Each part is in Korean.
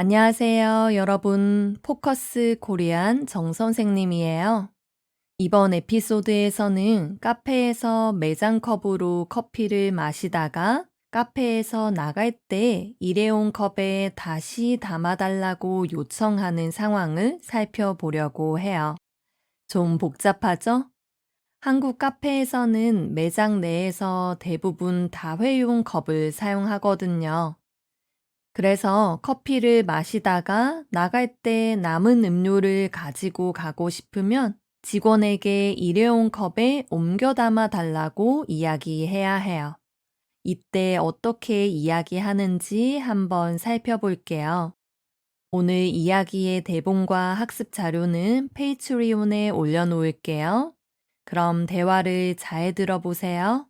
안녕하세요, 여러분. 포커스 코리안 정 선생님이에요. 이번 에피소드에서는 카페에서 매장 컵으로 커피를 마시다가 카페에서 나갈 때 일회용 컵에 다시 담아달라고 요청하는 상황을 살펴보려고 해요. 좀 복잡하죠? 한국 카페에서는 매장 내에서 대부분 다회용 컵을 사용하거든요. 그래서 커피를 마시다가 나갈 때 남은 음료를 가지고 가고 싶으면 직원에게 일회용 컵에 옮겨 담아 달라고 이야기해야 해요. 이때 어떻게 이야기하는지 한번 살펴볼게요. 오늘 이야기의 대본과 학습 자료는 페이트리온에 올려놓을게요. 그럼 대화를 잘 들어보세요.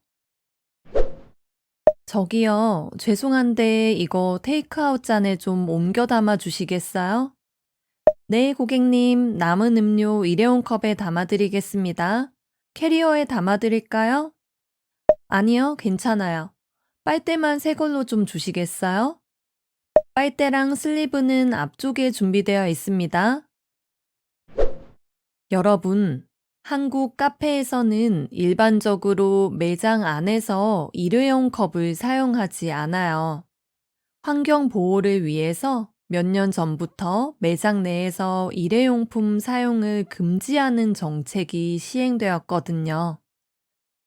저기요, 죄송한데 이거 테이크아웃 잔에 좀 옮겨 담아 주시겠어요? 네, 고객님, 남은 음료 일회용 컵에 담아드리겠습니다. 캐리어에 담아드릴까요? 아니요, 괜찮아요. 빨대만 새 걸로 좀 주시겠어요? 빨대랑 슬리브는 앞쪽에 준비되어 있습니다. 여러분, 한국 카페에서는 일반적으로 매장 안에서 일회용 컵을 사용하지 않아요. 환경 보호를 위해서 몇 년 전부터 매장 내에서 일회용품 사용을 금지하는 정책이 시행되었거든요.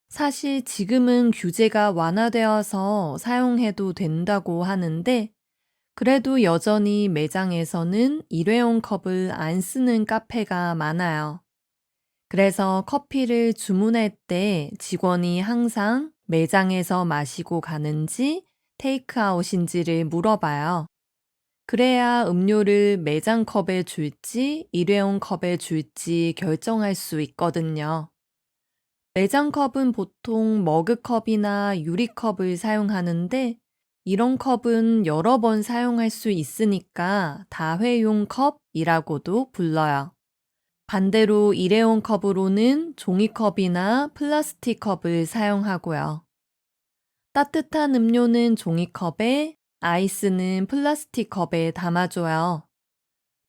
사실 지금은 규제가 완화되어서 사용해도 된다고 하는데, 그래도 여전히 매장에서는 일회용 컵을 안 쓰는 카페가 많아요. 그래서 커피를 주문할 때 직원이 항상 매장에서 마시고 가는지 테이크아웃인지를 물어봐요. 그래야 음료를 매장 컵에 줄지 일회용 컵에 줄지 결정할 수 있거든요. 매장 컵은 보통 머그컵이나 유리컵을 사용하는데 이런 컵은 여러 번 사용할 수 있으니까 다회용 컵이라고도 불러요. 반대로 일회용 컵으로는 종이컵이나 플라스틱 컵을 사용하고요. 따뜻한 음료는 종이컵에, 아이스는 플라스틱 컵에 담아줘요.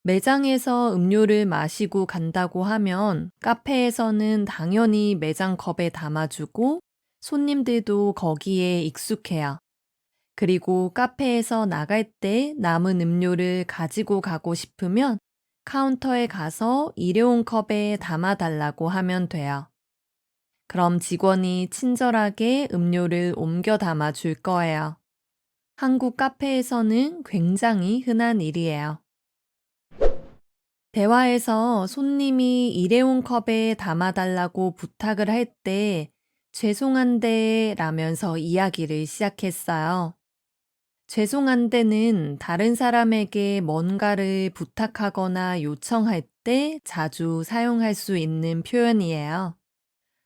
매장에서 음료를 마시고 간다고 하면 카페에서는 당연히 매장 컵에 담아주고 손님들도 거기에 익숙해요. 그리고 카페에서 나갈 때 남은 음료를 가지고 가고 싶으면 카운터에 가서 일회용 컵에 담아달라고 하면 돼요. 그럼 직원이 친절하게 음료를 옮겨 담아 줄 거예요. 한국 카페에서는 굉장히 흔한 일이에요. 대화에서 손님이 일회용 컵에 담아달라고 부탁을 할 때 죄송한데 라면서 이야기를 시작했어요. 죄송한데는 다른 사람에게 뭔가를 부탁하거나 요청할 때 자주 사용할 수 있는 표현이에요.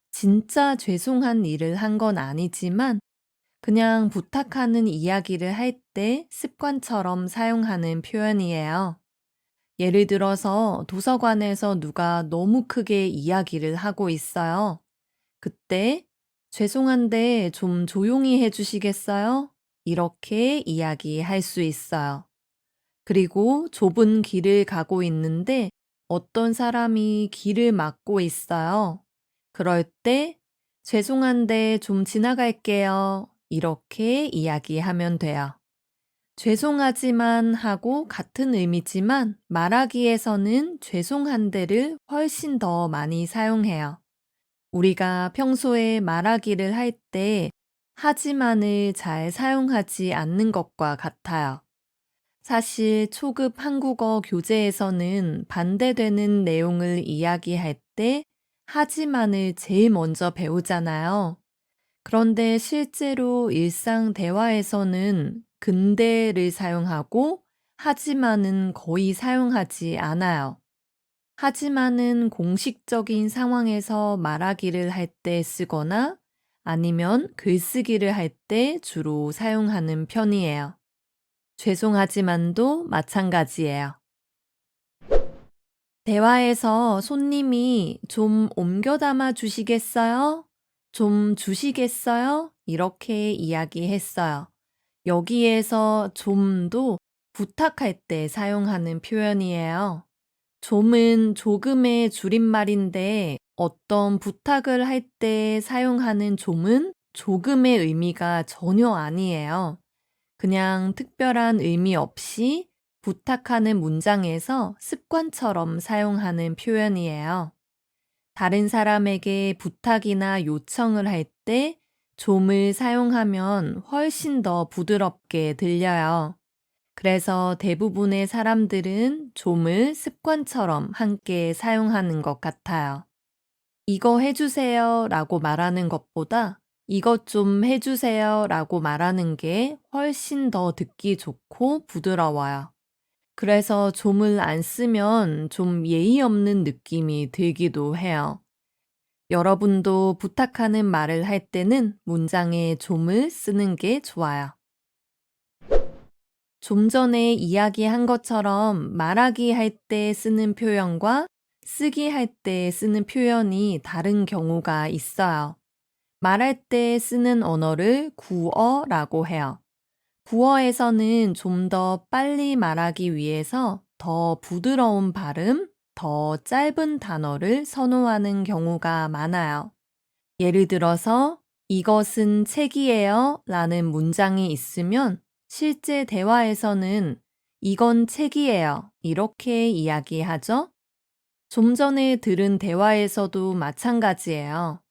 진짜 죄송한 일을 한 건 아니지만 그냥 부탁하는 이야기를 할 때 습관처럼 사용하는 표현이에요. 예를 들어서 도서관에서 누가 너무 크게 이야기를 하고 있어요. 그때 죄송한데 좀 조용히 해주시겠어요? 이렇게 이야기할 수 있어요. 그리고 좁은 길을 가고 있는데 어떤 사람이 길을 막고 있어요. 그럴 때 죄송한데 좀 지나갈게요. 이렇게 이야기하면 돼요. 죄송하지만 하고 같은 의미지만 말하기에서는 죄송한데를 훨씬 더 많이 사용해요. 우리가 평소에 말하기를 할 때 하지만을 잘 사용하지 않는 것과 같아요. 사실 초급 한국어 교재에서는 반대되는 내용을 이야기할 때 하지만을 제일 먼저 배우잖아요. 그런데 실제로 일상 대화에서는 근데를 사용하고 하지만은 거의 사용하지 않아요. 하지만은 공식적인 상황에서 말하기를 할 때 쓰거나 아니면 글쓰기를 할 때 주로 사용하는 편이에요. 죄송하지만도 마찬가지예요. 대화에서 손님이 좀 옮겨 담아 주시겠어요? 좀 주시겠어요? 이렇게 이야기했어요. 여기에서 좀도 부탁할 때 사용하는 표현이에요. 좀은 조금의 줄임말인데 어떤 부탁을 할 때 사용하는 좀은 조금의 의미가 전혀 아니에요. 그냥 특별한 의미 없이 부탁하는 문장에서 습관처럼 사용하는 표현이에요. 다른 사람에게 부탁이나 요청을 할 때 좀을 사용하면 훨씬 더 부드럽게 들려요. 그래서 대부분의 사람들은 좀을 습관처럼 함께 사용하는 것 같아요. 이거 해주세요 라고 말하는 것보다 이것 좀 해주세요 라고 말하는 게 훨씬 더 듣기 좋고 부드러워요. 그래서 좀을 안 쓰면 좀 예의 없는 느낌이 들기도 해요. 여러분도 부탁하는 말을 할 때는 문장에 좀을 쓰는 게 좋아요. 좀 전에 이야기한 것처럼 말하기 할 때 쓰는 표현과 쓰기 할 때 쓰는 표현이 다른 경우가 있어요. 말할 때 쓰는 언어를 구어라고 해요. 구어에서는 좀 더 빨리 말하기 위해서 더 부드러운 발음, 더 짧은 단어를 선호하는 경우가 많아요. 예를 들어서 이것은 책이에요 라는 문장이 있으면 실제 대화에서는 이건 책이에요 이렇게 이야기하죠. 좀 전에 들은 대화에서도 마찬가지예요.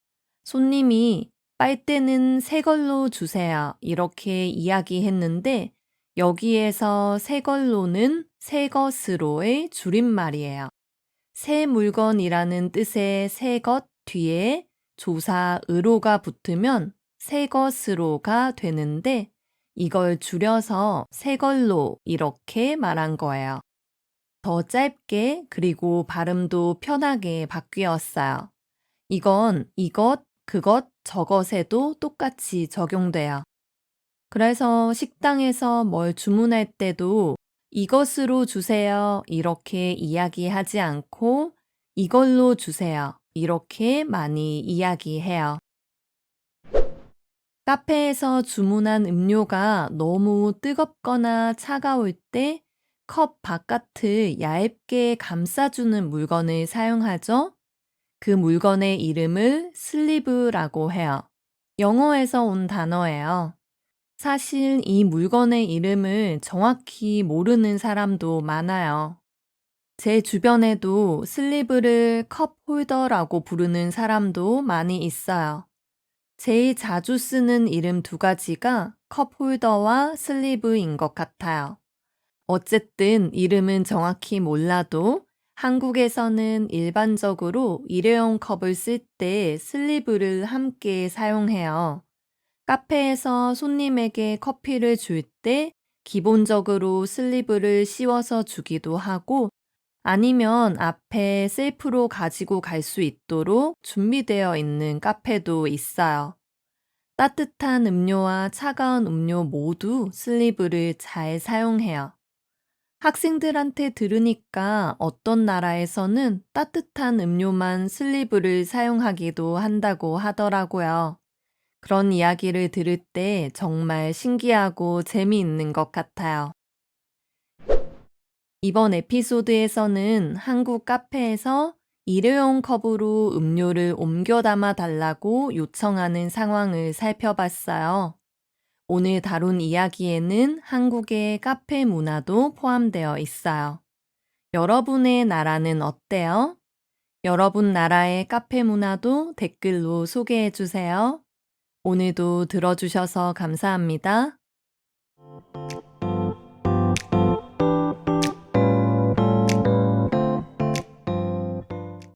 손님이 빨대는 새 걸로 주세요 이렇게 이야기했는데 여기에서 새 걸로는 새 것으로의 줄임말이에요. 새 물건이라는 뜻의 새 것 뒤에 조사 으로가 붙으면 새 것으로가 되는데 이걸 줄여서 새 걸로 이렇게 말한 거예요. 더 짧게 그리고 발음도 편하게 바뀌었어요. 이건 이것, 그것, 저것에도 똑같이 적용돼요. 그래서 식당에서 뭘 주문할 때도 이것으로 주세요. 이렇게 이야기하지 않고 이걸로 주세요. 이렇게 많이 이야기해요. 카페에서 주문한 음료가 너무 뜨겁거나 차가울 때 컵 바깥을 얇게 감싸주는 물건을 사용하죠. 그 물건의 이름을 슬리브라고 해요. 영어에서 온 단어예요. 사실 이 물건의 이름을 정확히 모르는 사람도 많아요. 제 주변에도 슬리브를 컵 홀더라고 부르는 사람도 많이 있어요. 제일 자주 쓰는 이름 두 가지가 컵 홀더와 슬리브인 것 같아요. 어쨌든 이름은 정확히 몰라도 한국에서는 일반적으로 일회용 컵을 쓸 때 슬리브를 함께 사용해요. 카페에서 손님에게 커피를 줄 때 기본적으로 슬리브를 씌워서 주기도 하고 아니면 앞에 셀프로 가지고 갈 수 있도록 준비되어 있는 카페도 있어요. 따뜻한 음료와 차가운 음료 모두 슬리브를 잘 사용해요. 학생들한테 들으니까 어떤 나라에서는 따뜻한 음료만 슬리브를 사용하기도 한다고 하더라고요. 그런 이야기를 들을 때 정말 신기하고 재미있는 것 같아요. 이번 에피소드에서는 한국 카페에서 일회용 컵으로 음료를 옮겨 담아 달라고 요청하는 상황을 살펴봤어요. 오늘 다룬 이야기에는 한국의 카페 문화도 포함되어 있어요. 여러분의 나라는 어때요? 여러분 나라의 카페 문화도 댓글로 소개해 주세요. 오늘도 들어주셔서 감사합니다.